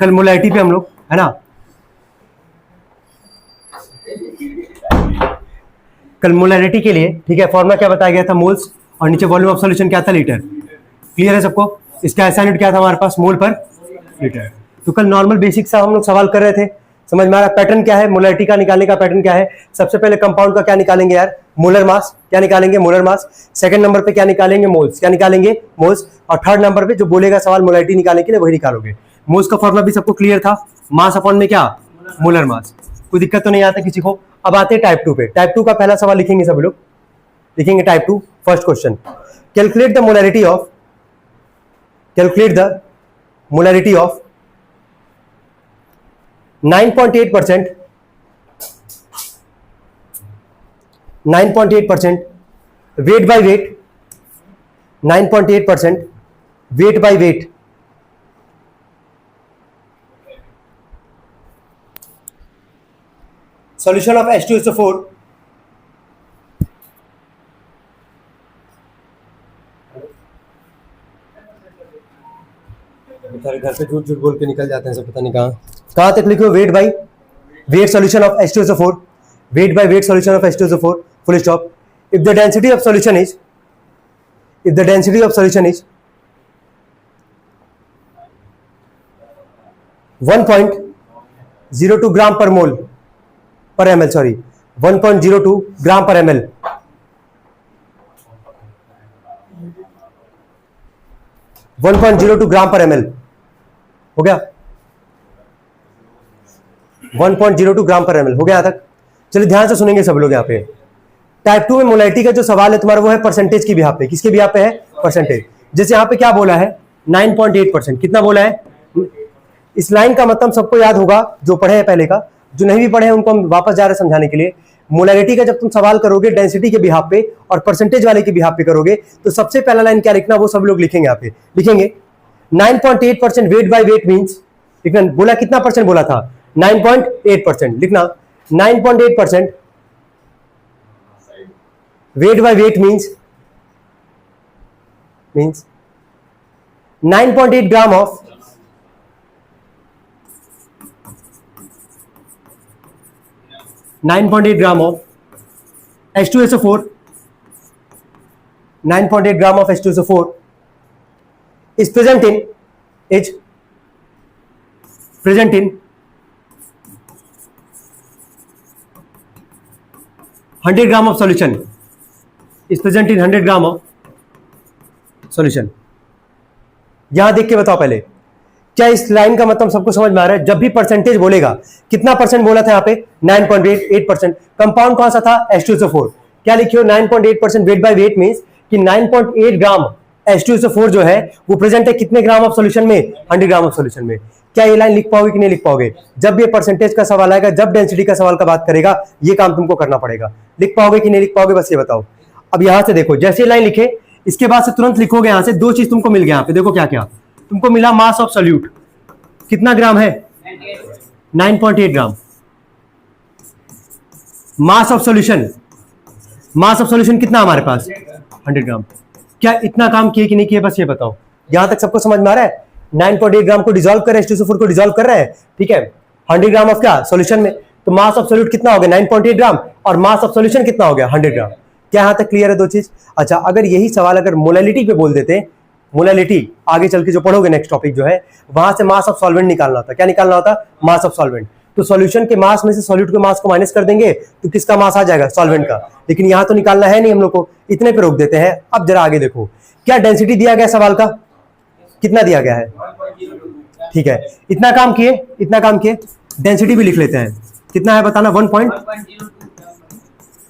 कल मोलैरिटी पे हम लोग, है ना, कल मोलैरिटी के लिए, ठीक है, फॉर्मूला क्या बताया गया था, मोल्स, और नीचे वॉल्यूम ऑफ सॉल्यूशन क्या था, लीटर। क्लियर है सबको? इसका ऐसा यूनिट क्या था हमारे पास, मोल पर लीटर। तो कल नॉर्मल बेसिक सा हम लोग सवाल कर रहे थे, समझ में आ रहा है? पैटर्न क्या है मोलैरिटी का निकालने का, पैटर्न क्या है? सबसे पहले कंपाउंड का क्या निकालेंगे यार, मोलर मास, क्या निकालेंगे, मोलर मास। सेकंड नंबर पे क्या निकालेंगे, मोल्स, क्या निकालेंगे, मोल्स। और थर्ड नंबर पे जो बोलेगा सवाल मोलैरिटी निकालने के लिए वही निकालोगे। मोल्स का फॉर्मूला भी सबको क्लियर था, मास अपॉन में क्या, मोलर मास। कोई दिक्कत तो नहीं आता किसी को? अब आते हैं टाइप 2 पे। टाइप 2 का पहला सवाल लिखेंगे सब लोग, लिखेंगे type 2, first question, calculate the molarity of, calculate the molarity of 9.8%, 9.8% weight by weight, 9.8% weight by weight solution of H2SO4 बेचारे घर पे झूठ झूठ बोल के निकल जाते हैं सब, पता नहीं कहां तक लिखो, weight by weight solution of H2SO4, weight by weight solution of H2SO4, full stop. If the density of solution is, if the density of solution is 1.02 gram per mole per ml, sorry 1.02 gram per ml, 1.02 ग्राम पर ml हो गया, 1.02 ग्राम पर ml हो गया। यहाँ तक चलिए ध्यान से सुनेंगे सब लोग। यहाँ पे टाइप 2 में मोलैरिटी का जो सवाल है तुम्हारा वो है परसेंटेज की बिहाफ पे। किसके बिहाफ पे है, परसेंटेज। जैसे यहाँ पे क्या बोला है 9.8%, कितना बोला है? इस लाइन का मतलब सबको याद होगा जो पढ़े हैं पहले का, जो नहीं भी पढ़े हैं उनको हम वापस जा रहे हैं समझाने के लिए। मोलैरिटी का जब तुम सवाल करोगे डेंसिटी के बिहाफ पे और परसेंटेज वाले के बिहाफ पे करोगे तो सबसे पहला लाइन क्या लिखना वो सब लोग लिखेंगे। यहाँ पे लिखेंगे 9.8% वेट बाय वेट मींस, लिखना बोला कितना परसेंट बोला था, 9.8%, लिखना 9.8% weight by weight means 9.8 gram of 9.8 gram of H2SO4, 9.8 gram of H2SO4 is present in 100 gram of solution, is present in 100 gram of solution. यहां देख के बताओ पहले, क्या इस लाइन का मतलब सबको समझ में आ रहा है? जब भी परसेंटेज बोलेगा, कितना परसेंट बोला था यहाँ पे, 9.8%। कंपाउंड कौन सा था, H2SO4। क्या लिखियो 9.8% वेट बाय वेट मींस कि 9.8 ग्राम H2SO4 जो है वो प्रेजेंट है कितने ग्राम ऑफ सॉल्यूशन में, 100 ग्राम ऑफ सॉल्यूशन में। क्या ये लाइन लिख पाओगे कि नहीं लिख पाओगे? जब ये परसेंटेज का सवाल आएगा, जब डेंसिटी का सवाल का बात करेगा, ये काम तुमको करना पड़ेगा। लिख पाओगे कि नहीं लिख पाओगे, बस ये बताओ। अब यहां से देखो, जैसे लाइन लिखे इसके बाद से तुरंत लिखोगे यहां से, दो चीज तुमको मिल गया। यहाँ पे देखो क्या क्या तुमको मिला, मास ऑफ सॉल्यूट कितना ग्राम है, 9.8 gram. Mass of solution, mass of solution कितना हमारे पास, 100 ग्राम। क्या इतना काम किए कि नहीं किए, बस ये बताओ। यहां तक सबको समझ में आ रहा है? 9.8 ग्राम को डिसॉल्व कर रहे हैं, H2SO4 को डिसॉल्व कर रहे हैं, ठीक है, 100 ग्राम ऑफ क्या, सॉल्यूशन में। तो मास ऑफ सॉल्यूट कितना हो गया, 9.8 ग्राम, और मास ऑफ सॉल्यूशन कितना हो गया, 100 ग्राम। क्या यहां तक क्लियर है दो चीज? अच्छा, अगर यही सवाल अगर मोलैलिटी पे बोल देते, मोलैलिटी आगे चल के जो पढ़ोगे नेक्स्ट टॉपिक जो है, वहां से मास ऑफ सॉल्वेंट निकालना होता। क्या निकालना होता, मास ऑफ सॉल्वेंट। तो सॉल्यूशन के मास में से सॉल्यूट के मास को माइनस कर देंगे तो किसका मास आ जाएगा, सॉल्वेंट का। लेकिन यहां तो निकालना है नहीं हम लोग को, इतने पे रोक देते हैं। अब जरा आगे देखो, क्या डेंसिटी दिया गया सवाल का, कितना दिया गया है, ठीक है, इतना काम किए, इतना काम किए। डेंसिटी भी लिख लेते हैं, कितना है बताना, 1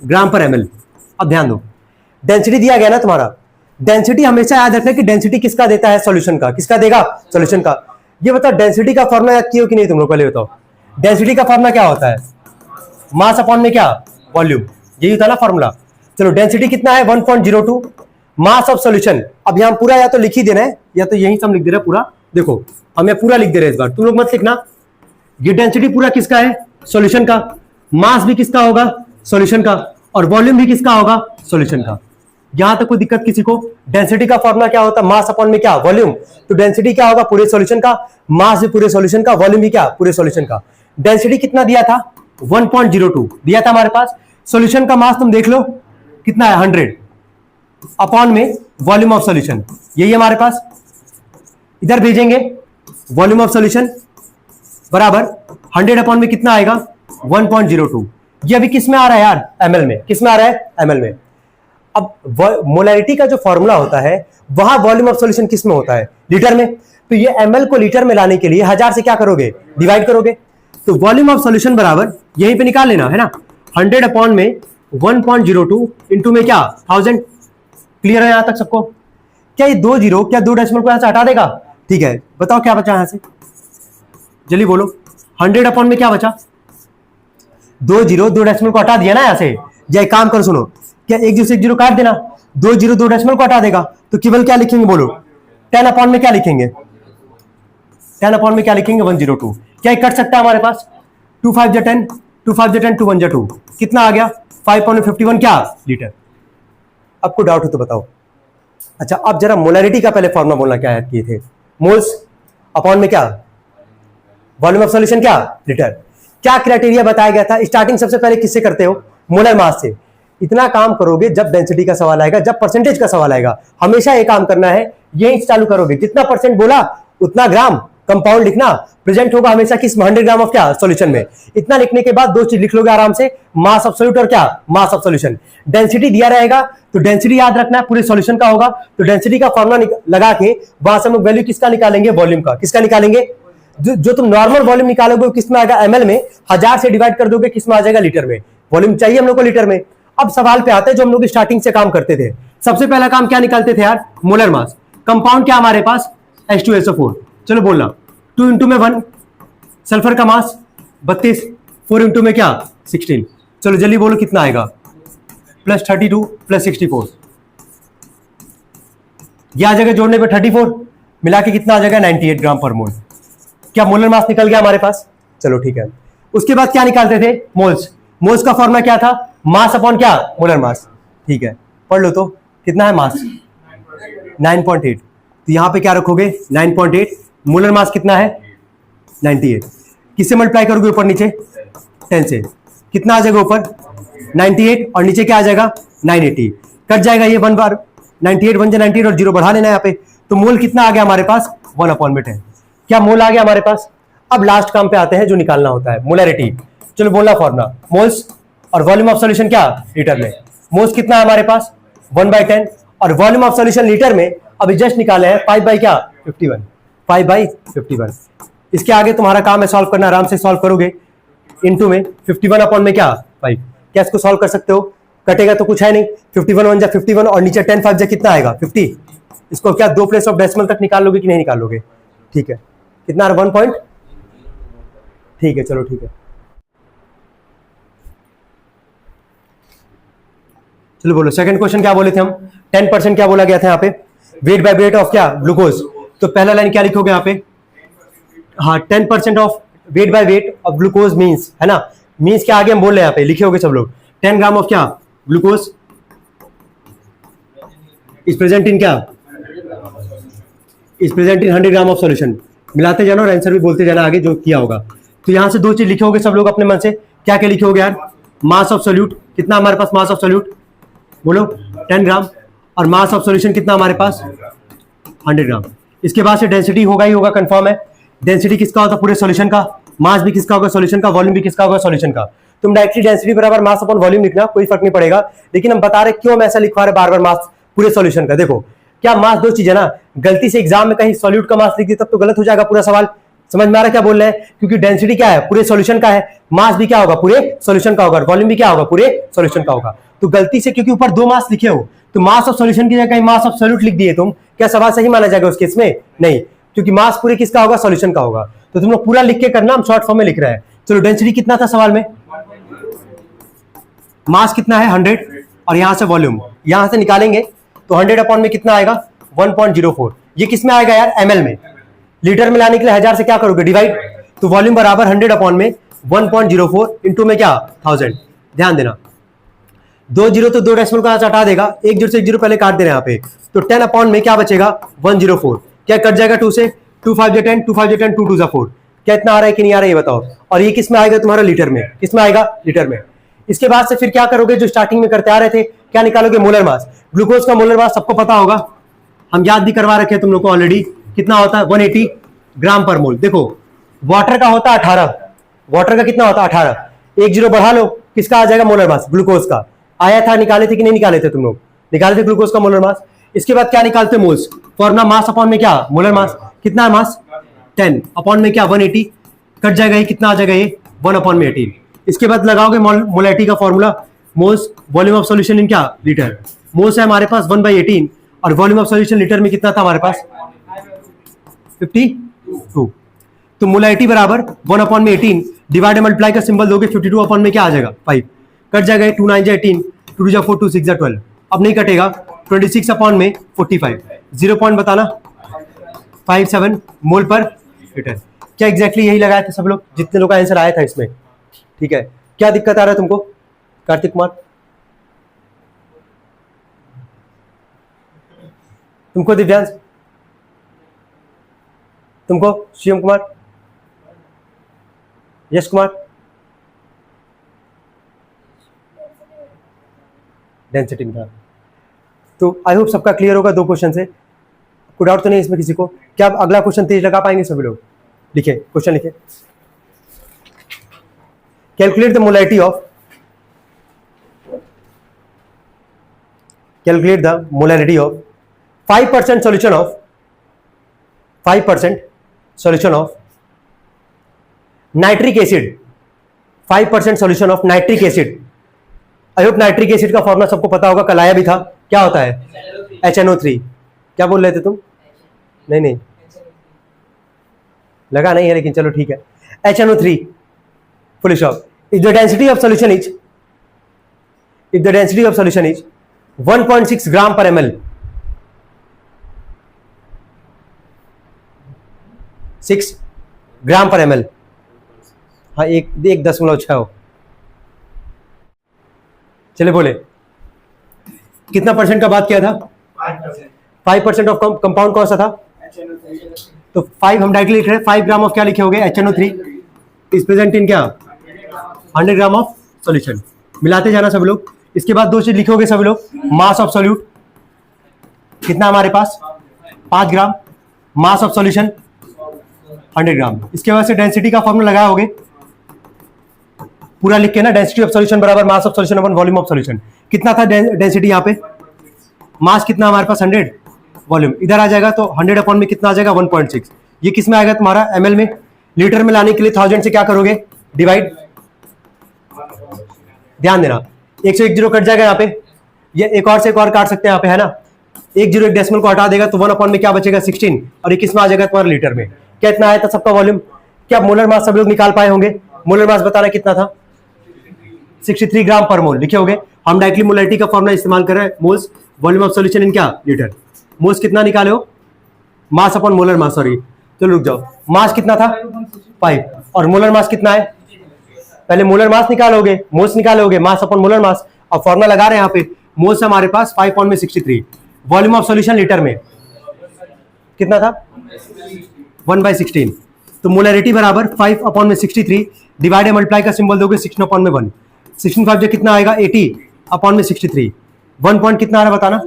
ग्राम पर ml। अब ध्यान दो, डेंसिटी दिया गया ना तुम्हारा, डेंसिटी हमेशा याद रखना कि डेंसिटी किसका देता है, सॉल्यूशन का। किसका देगा, सॉल्यूशन का। ये बताओ डेंसिटी का फॉर्मूला याद किया कि नहीं तुम लोग, पहले बताओ। डेंसिटी का फॉर्मूला क्या होता है, मास अपॉन में क्या, वॉल्यूम, यही होता है ना फॉर्मूला। चलो डेंसिटी कितना है, 1.02 मास ऑफ सॉल्यूशन। अब यहां पूरा या तो लिख ही देना है या तो यही सब लिख दे रहे पूरा। देखो हम यहाँ पूरा लिख दे रहे हैं इस बार, तुम लोग मत लिखना। ये डेंसिटी पूरा किसका है, सॉल्यूशन का। मास भी किसका होगा, सॉल्यूशन का। और वॉल्यूम भी किसका होगा, सॉल्यूशन का। यहां तक कोई दिक्कत किसी को? डेंसिटी का फॉर्मूला क्या होता है? मास अपॉन में क्या? वॉल्यूम। तो डेंसिटी क्या होगा? पूरे सॉल्यूशन का। मास भी पूरे सॉल्यूशन का, वॉल्यूम भी क्या? पूरे सॉल्यूशन का। डेंसिटी कितना दिया था? 1.02 दिया था हमारे पास। सॉल्यूशन का मास तुम देख लो कितना है, 100 अपॉन में वॉल्यूम ऑफ सॉल्यूशन, यही हमारे पास। इधर भेजेंगे वॉल्यूम ऑफ सॉल्यूशन बराबर 100 अपॉन में कितना आएगा? 1.02। ये अभी किस में आ रहा है यार? एमएल में। किस में आ रहा है? एमएल में। अब मोलैरिटी का जो फॉर्मूला होता है वहां वॉल्यूम ऑफ सॉल्यूशन किस में होता है? लीटर में। तो ये एमएल को लीटर में लाने के लिए 1000 से क्या करोगे? डिवाइड करोगे। तो वॉल्यूम ऑफ सॉल्यूशन बराबर यहीं पे निकाल लेना है ना, 100 अपॉन में 1.02 इंटू में क्या? 1000। क्लियर है यहां तक सबको? क्या ये 2 जीरो, क्या 2 डेसिमल को यहां से हटा देगा? ठीक है, बताओ क्या बचा यहां से, जल्दी बोलो। 100 अपॉन में क्या बचा? 2 जीरो, 2 डेसिमल को हटा दिया ना यहां से। या एक काम कर सुनो, क्या एक जीरो से एक जीरो काट देना, 2 जीरो 2 डेसिमल को हटा देगा, तो केवल क्या लिखेंगे बोलो? 10 अपॉन में क्या लिखेंगे? 10 अपॉन में क्या लिखेंगे? 102। क्या कट सकता है हमारे पास? 2 5 जा 10, 2 5 जा 10, 2 1 जा 2, कितना आ गया? 5.51 क्या? लीटर। अब कोई डाउट हो तो बताओ। अच्छा, अब जरा मोलैरिटी का पहले फॉर्मूला बोलना क्या याद किए थे? मोल्स अपॉन में क्या? वॉल्यूम ऑफ सॉल्यूशन क्या? लीटर। क्या क्राइटेरिया बताया गया था? स्टार्टिंग सबसे पहले किससे करते हो? मोलर मास से। इतना काम करोगे जब डेंसिटी का सवाल आएगा, जब परसेंटेज का सवाल आएगा, हमेशा ये काम करना है, यही चालू करोगे। जितना परसेंट बोला उतना ग्राम कंपाउंड लिखना, प्रेजेंट होगा हमेशा किस? 100 ग्राम ऑफ क्या? सॉल्यूशन में। इतना लिखने के बाद 2 चीज लिख लोगे आराम से, मास ऑफ सॉल्यूट और क्या? मास ऑफ सॉल्यूशन। डेंसिटी दिया रहेगा तो डेंसिटी याद रखना है, पूरे सॉल्यूशन का होगा। तो डेंसिटी का फॉर्मूला लगा के वहां से हम लोग वैल्यू किसका निकालेंगे? वॉल्यूम का। किसका निकालेंगे? जो तुम नॉर्मल वॉल्यूम निकालोगे वो किस में आएगा? एमएल में। 1000 से डिवाइड कर दोगे, किस में आ जाएगा? लीटर में। वॉल्यूम चाहिए हम लोग को लीटर में। अब सवाल पे आते हैं जो हम लोग स्टार्टिंग से काम करते थे। सबसे पहला काम क्या निकालते थे यार? Molar mass. कंपाउंड क्या हमारे पास? H2SO4। चलो बोलना, 2 इंटू में 1, सल्फर का मास 32, 4 इंटू में क्या? 16। चलो जल्दी बोलो कितना आएगा? +32 +64, यह आ जाएगा जोड़ने पे 34, मिला के कितना आ जाएगा? 98 ग्राम पर मोल। क्या मोलर मास निकल गया हमारे पास? चलो ठीक है। उसके बाद क्या निकालते थे? मोल्स। मोल्स का फॉर्मूला क्या था? मास अपॉन क्या? Molar mass. ठीक है, पढ़ लो तो कितना है मास? 9.8। तो यहां पे क्या रखोगे? 9.8। मोलर मास कितना है? 98। किससे मल्टीप्लाई करोगे ऊपर नीचे? 10 से। कितना आ जाएगा ऊपर? 98 और नीचे क्या आ जाएगा? 980। कट जाएगा ये 1 बार, 98 1 जा 98 और 0 बढ़ा लेना यहाँ पे। तो मोल कितना आ गया हमारे पास? 1/10। क्या मोल आ गया हमारे पास? अब लास्ट काम पे आते हैं जो निकालना होता है, मोलैरिटी। चलो बोलना फॉर्मूला, मोल्स और वॉल्यूम ऑफ सॉल्यूशन क्या? लीटर में। मोल्स कितना है हमारे पास? 1/10 और वॉल्यूम ऑफ सॉल्यूशन लीटर में अभी जस्ट निकाले हैं 5/51। 5/51। इसके आगे तुम्हारा काम है सॉल्व करना, आराम से सॉल्व करोगे। इनटू में 51 अपॉन में क्या? 5। क्या इसको सॉल्व कर सकते हो? कटेगा तो कुछ है नहीं, 51 1 जा 51 और नीचे 10 5 जा कितना आएगा? 50। इसको क्या 2 प्लेस ऑफ डेसिमल तक निकाल लोगे कि नहीं निकाल लोगे? ठीक है, कितना? 1 पॉइंट। ठीक है, चलो ठीक है। चलो बोलो सेकंड क्वेश्चन क्या बोले थे हम? 10% क्या बोला गया था यहाँ पे? वेट बाय वेट ऑफ क्या? ग्लूकोज। तो पहला लाइन क्या लिखोगे यहाँ पे? हाँ, 10% of weight by weight of glucose means, है ना? मीन्स क्या आगे हम बोल रहे हैं यहाँ पे, लिखे होगे सब लोग। 10 ग्राम ऑफ क्या? ग्लूकोज इज प्रेजेंट इन क्या? Is present in 100 gram of solution. मिलाते जाना और आंसर भी बोलते जाना आगे जो किया होगा। तो यहां से 2 चीज लिखे होगे सब लोग अपने मन से। क्या क्या लिखे होगे यार? मास ऑफ सॉल्यूट कितना हमारे पास? मास ऑफ सॉल्यूट बोलो 10 ग्राम और मास ऑफ सॉल्यूशन कितना हमारे पास? 100 ग्राम। इसके बाद से डेंसिटी होगा ही होगा, कंफर्म है। डेंसिटी किसका होता है? पूरे सॉल्यूशन का। मास भी किसका होगा? सॉल्यूशन का। वॉल्यूम भी किसका होगा? सॉल्यूशन का। तुम डायरेक्टली डेंसिटी बराबर मास अपॉन वॉल्यूम लिखना, कोई फर्क नहीं पड़ेगा। लेकिन हम बता रहे क्यों हम ऐसा लिखवा रहे बार बार मास पूरे सॉल्यूशन का। देखो क्या मास 2 चीज है ना, गलती से एग्जाम में कहीं सॉल्यूट का मास लिख दी तब तो गलत हो जाएगा पूरा सवाल। समझ में आ रहा क्या बोल रहे हैं? क्योंकि डेंसिटी क्या है? पूरे सॉल्यूशन का है। मास भी क्या होगा? पूरे सॉल्यूशन का होगा। वॉल्यूम भी क्या होगा? पूरे सॉल्यूशन का होगा। तो गलती से क्योंकि ऊपर 2 मास लिखे हो तो मास ऑफ सॉल्यूशन की जगह कहीं मास ऑफ सॉल्यूट लिख दिए तुम, क्या सवाल सही माना जाएगा उस केस में? नहीं, क्योंकि मास पूरे किसका होगा? सॉल्यूशन का होगा। तो तुम लोग पूरा लिख के करना, हम शॉर्ट फॉर्म में लिख रहे हैं। चलो डेंसिटी कितना था सवाल में? मास कितना है? 100 और यहां से वॉल्यूम यहां से निकालेंगे तो 100 अपॉन में कितना आएगा? 1.04। ये किस में आएगा यार? एमएल में। लीटर में लाने के लिए 1000 से क्या करोगे? डिवाइड। तो वॉल्यूम बराबर 100 अपॉन में 1.04 इंटू में क्या? 1000। ध्यान देना, दो जीरो तो दो डेसिमल का हटा देगा, एक जीरो से एक जीरो पहले काट दे रहे हैं यहाँ पे, तो 10 अपॉन में क्या बचेगा 104, क्या कट जाएगा 2 से, 2 5 जा 10, 2 5 जा 10, 2 2 जा 4, क्या इतना आ रहा है कि नहीं आ रहा है ये बताओ। और ये किस में आएगा तुम्हारा लीटर में, किस में आएगा लीटर में। इसके बाद से फिर क्या करोगे, जो स्टार्टिंग में करते आ रहे थे, क्या निकालोगे मोलर मास। ग्लूकोज का मोलर मास सबको पता होगा, हम याद भी करवा रखे हैं तुम लोग को ऑलरेडी, कितना होता है 180 ग्राम पर मोल। देखो वाटर का होता है 18, वाटर का कितना होता है 18, एक जीरो बढ़ा लो, किसका आ जाएगा मोलर मास, ग्लूकोज का आया था, निकाले थे कि नहीं निकाले थे तुम लोग, निकाले थे ग्लूकोज का मोलर मास। इसके बाद क्या निकालते मोल्स, फॉर्मुला मास अपॉन में क्या मोलर मास, कितना है मास 10 अपॉन में क्या 180, कट जाएगा ये, कितना आ जाएगा ये 1 अपॉन में 18। इसके बाद लगाओगे मोलैरिटी का formula, moles volume of solution in क्या लीटर, मोल्स है हमारे पास 1/18 और वॉल्यूम ऑफ सॉल्यूशन लीटर में कितना था हमारे पास 52, तो मोलैरिटी बराबर 1 अपॉन में 18 डिवाइड मल्टीप्लाई का सिंबल दोगे 52 अपॉन में क्या आ जाएगा 5, कट जाएगा 2 9 जा 18, 2 2 जा 4, 2 6 जा 12, अब नहीं कटेगा 26 अपॉन में 45, 0 पॉइंट बताना 57 मोल पर लीटर। क्या एग्जैक्टली यही लगाया था सब लोग, जितने लोग का आंसर आया था इसमें, ठीक है। क्या दिक्कत आ रहा है तुमको कार्तिक कुमार, तुमको दिव्यांश, तुमको शिवम कुमार, यश कुमार, डेंसिटी का, तो आई होप सबका क्लियर होगा। 2 क्वेश्चन से कोई डाउट तो नहीं इसमें किसी को। क्या आप अगला क्वेश्चन तेज लगा पाएंगे सभी लोग, लिखे क्वेश्चन लिखे। Calculate the molarity of, calculate the molarity of 5% solution of 5% solution of nitric acid, 5% solution of nitric acid. I hope nitric acid का फॉर्मूला सबको पता होगा, कल आया भी था, क्या होता है HNO3। क्या बोल रहे थे तुम, नहीं लगा नहीं है लेकिन चलो ठीक है, HNO3 full stop. If the density of solution is, if the density of solution is 1.6 gram per ml, 6 ग्राम पर ml, हाँ 1.6 हो, चले बोले कितना परसेंट का बात किया था 5% ऑफ कंपाउंड कौन सा था, तो 5 हम डायरेक्टली लिख रहे हैं, 5 ग्राम ऑफ क्या लिखे होगे HNO3 इज प्रेजेंट इन क्या 100 ग्राम ऑफ सॉल्यूशन, मिलाते जाना सब लोग। इसके बाद 2 चीज लिखोगे सब लोग, मास ऑफ सॉल्यूट कितना हमारे पास 5 ग्राम, मास ऑफ सॉल्यूशन 100 ग्राम। इसके बाद से डेंसिटी का फॉर्मूला लगाया होगे, पूरा लिख के ना, डेंसिटी ऑफ सॉल्यूशन बराबर मास of solution upon volume of solution. कितना था डेंसिटी यहाँ पे, मास कितना हमारे पास 100, वॉल्यूम इधर आ जाएगा तो 100 अपॉन में कितना आ जाएगा 1.6, ये किस में आएगा तुम्हारा ml में। लीटर में लाने के लिए 1000 से क्या करोगे डिवाइड, ध्यान देना 1 से 1 जीरो कट जाएगा यहाँ पे, ये एक और से एक और काट सकते हैं यहाँ पे, है ना, 1 जीरो 1 डेसिमल को हटा देगा तो 1 अपॉन में क्या बचेगा 16, और ये किस में आ जाएगा तुम्हारा लीटर में। क्या इतना आया था सबका वॉल्यूम। क्या मोलर मास सब लोग निकाल पाए होंगे, मोलर मास बताना कितना था 63 ग्राम पर मोल लिखे होंगे। हम डायरेक्टली मोलैरिटी का फॉर्मूला इस्तेमाल कर रहे हैं, moles volume of solution in क्या लीटर। मोल्स कितना निकाले हो, mass upon molar mass, sorry चलो रुक जाओ, मास कितना था 5 और मोलर मास कितना है, पहले मोलर मास निकालोगे, मोल्स निकालोगे, मास अपॉन मोलर मास, और फॉर्मूला लगा रहे हैं यहाँ पे, मोल्स हमारे पास 5 अपॉन में 63, वॉल्यूम ऑफ सॉल्यूशन लीटर में कितना था 1/16, तो मोलैरिटी बराबर 5 अपॉन में 63 डिवाइड मल्टीप्लाई का सिंबल दोगे 16 अपॉन में 1, 16 5 कितना आएगा 80 अपॉन में 63, 1 पॉइंट कितना आ रहा है बताना,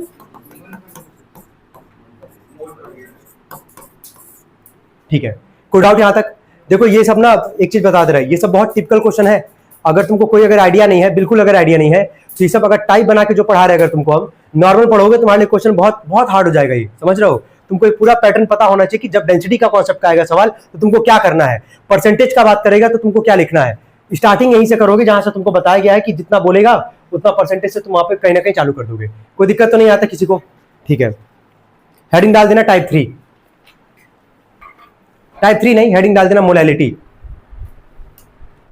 ठीक है। कोई डाउट यहां तक। देखो ये सब ना एक चीज बता दे रहा है, ये सब बहुत टिपिकल क्वेश्चन है, अगर तुमको कोई अगर आइडिया नहीं है, बिल्कुल अगर आइडिया नहीं है तो ये सब अगर टाइप बना के जो पढ़ा रहे, अगर तुमको हम नॉर्मल पढ़ोगे तुम्हारे लिए क्वेश्चन बहुत बहुत हार्ड हो जाएगा, ये समझ रहे हो। तुमको एक पूरा पैटर्न पता होना चाहिए कि जब डेंसिटी का कॉन्सेप्ट आएगा सवाल तो तुमको क्या करना है, परसेंटेज का बात करेगा तो तुमको क्या लिखना है, स्टार्टिंग यहीं से करोगे जहां से तुमको बताया गया है कि जितना बोलेगा उतना परसेंटेज से तुम वहां पे कहीं ना कहीं चालू कर दोगे। कोई दिक्कत तो नहीं आता किसी को, ठीक है। हेडिंग डाल देना टाइप 3, टाइप 3 नहीं, हेडिंग डाल देना मोलैरिटी।